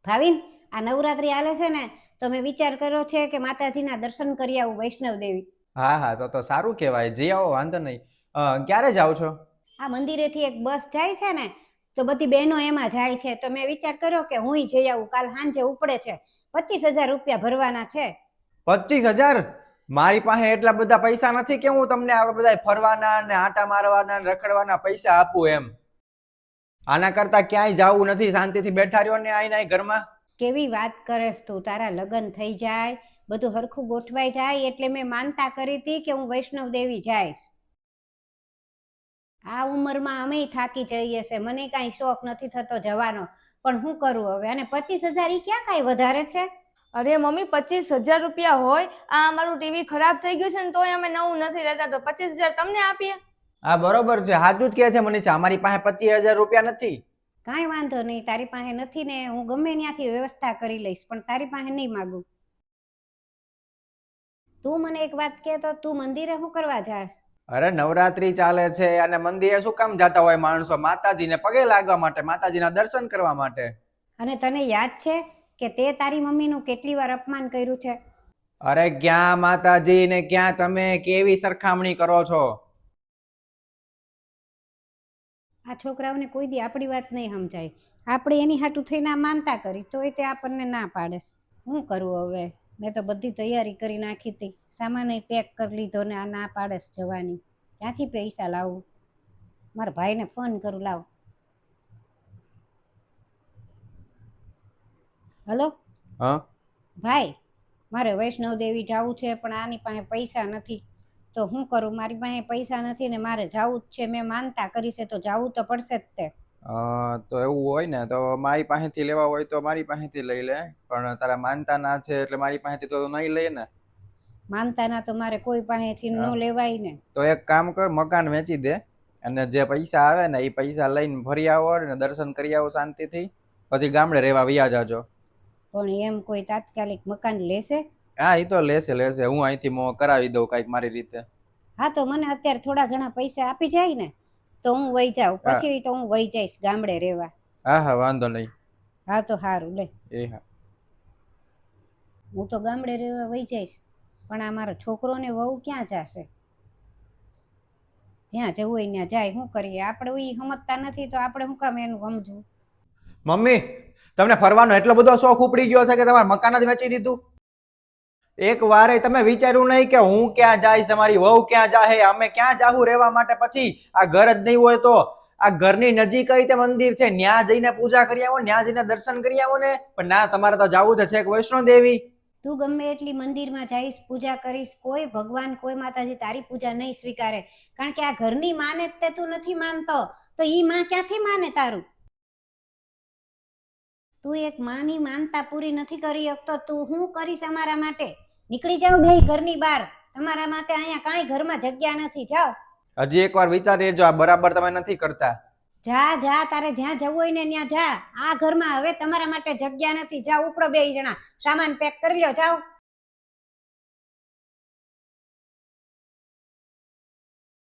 ભાવિન, આ નવરાત્રી આલે છે ને, તો મેં વિચાર કર્યો છે કે માતાજીના દર્શન કરી આવું વૈષ્ણવ દેવી. હા હા, તો સારું કહેવાય. જઈ આવો, વાંધો નહીં. ક્યારે જાઓ છો? આ મંદિરેથી એક બસ જાય છે ને, તો બધી બહેનો એમાં જાય છે, તો મેં વિચાર કર્યો કે હુંય જઈ આવું. કાલ સાંજે ઉપડે છે, 25,000 રૂપિયા ભરવાના છે. 25,000? મારી પાસે એટલા બધા પૈસા નથી કે હું તમને આવા બધા ફરવાના ને આટા મારવાના ને રખડવાના પૈસા આપું એમ. આના કરતા ક્યાંય જાવું નથી, શાંતિથી બેઠા રહ્યો ને આઈને ઘરમાં. કેવી વાત કરેસ તું? તારા લગ્ન થઈ જાય, બધું હરખું ગોઠવાઈ જાય એટલે મેં માનતા કરી હતી કે હું વૈષ્ણવ દેવી જઈશ. આ ઉંમરમાં અમે થાકી જઈએ છે, મને કાંઈ શોખ નથી થતો જવાનો, પણ શું કરું હવે? અને 25,000 ઈ ક્યાં કાંઈ વધારે છે? અરે મમ્મી, 25,000 રૂપિયા હોય? આ અમારું ટીવી ખરાબ થઈ ગયું છે ને તોય અમે નવું નથી લેતા, તો 25,000 તમને આપીએ? હા બરોબર છે, સાચું જ કહે છે મનીષા. અમારી પાસે 25,000 રૂપિયા નથી. કાંઈ વાંધો નહીં, તારી પાસે નથી ને હું ગમે ત્યાંથી વ્યવસ્થા કરી લઈશ, પણ તારી પાસે નહીં માગું. તું મને એક વાત કહે તો, તું મંદિરે શું કરવા જાસ? અરે નવરાત્રી ચાલે છે અને મંદિરે શું કામ જતા હોય માણસો? માતાજીને પગે લાગવા માટે, માતાજીના દર્શન કરવા માટે. અને તને યાદ છે કે તે તારી મમ્મીનું કેટલી વાર અપમાન કર્યું છે? અરે ક્યાં માતાજી ને ક્યાં તમે? કેવી સરખામણી કરો છો? આ છોકરાઓને કોઈ દી આપણી વાત નહીં સમજાય. આપણે એની હાટું થઈને આ માનતા કરી તોય તે આપણને ના પાડેસ. શું કરવું હવે? મેં તો બધી તૈયારી કરી નાખી હતી, સામાન પેક કરી લીધો ને આ ના પાડેસ જવાની. ક્યાંથી પૈસા લાવું? મારા ભાઈને ફોન કરું, લાવ. હલો હા ભાઈ, મારે વૈષ્ણવ દેવી જવું છે, પણ આની પાસે પૈસા નથી, તો શું કરું? મારી પાસે પૈસા નથી ને મારે જવું જ છે. મેં માનતા કરી છે તો જવું તો પડશે જ તે. તો એવું હોય ને તો મારી પાસેથી લેવા હોય તો મારી પાસેથી લઈ લે, પણ તારા માનતા ના છે એટલે મારી પાસેથી તો નહીં લઈએ ને. માનતા ના તો મારે કોઈ પાસેથી ન લેવાય ને. તો એક કામ કર, મકાન વેચી દે અને જે પૈસા આવે ને એ પૈસા લઈને ફરી આવો ને દર્શન કરી આવો શાંતિથી, પછી ગામડે રહેવા વયા જાજો. પણ એમ કોઈ તાત્કાલિક મકાન લેશે? હા એ તો લેશે લેશે, હું અહીંથી કરાવી દઉં કઈક મારી રીતે. હા તો મને અત્યારે થોડા ઘણા પૈસા આપી જાય ને તો હું વહી જાઉં, પછી તો હું વહી જઈશ ગામડે રહેવા. હા હા, વાંધો નહીં. હા તો સારું, લે. એ હા, હું તો ગામડે રહેવા વહી જઈશ, પણ આ મારો છોકરો ને વહુ ક્યાં જશે? જ્યાં જવું હોય ત્યાં જાય. શું કરીએ? આપણે એ સમજતા નથી તો આપણે શું કામ એનું સમજવું? મમ્મી તમને ફરવાનો એટલો બધો શોખ ઉપડી ગયો છે કે તમારે મકાન જ વેચી દીધું? એક વારે તમે વિચાર્યું નહીં કે હું ક્યાં જઈશ, તમારી વહુ ક્યાં જાહે, અમે ક્યાં જાહું રહેવા માટે? પછી આ ઘર જ નહીં હોય તો આ ઘરની નજીક કઈ તે મંદિર છે, ન્યા જઈને પૂજા કરી આવો, ન્યા જઈને દર્શન કરી આવો ને. પણ ના, તમારે તો જવું જ છે વૈષ્ણો દેવી. તું ગમે એટલી મંદિરમાં જઈશ, પૂજા કરીશ, કોઈ ભગવાન કોઈ માતાજી તારી પૂજા નહીં સ્વીકારે, કારણ કે આ ઘરની માને તે તું નથી માનતો, તો ઈ માં ક્યાંથી માને તારું? તું એક માની માનતા પૂરી નથી કરી શકતો, તું શું કરીશ અમારા માટે? નીકળી જાઓ બે ઘરની બહાર, તમારા માટે અહીંયા કાંઈ ઘરમાં જગ્યા નથી, જાઓ. હજી એકવાર વિચારી લેજો, આ બરાબર તમે નથી કરતા. જા જા, તારે જ્યાં જવું હોય ને ત્યાં જા. આ ઘરમાં હવે તમારા માટે જગ્યા નથી, જાઓ ઉપડો બે જણા, સામાન પેક કરી લો, જાઓ.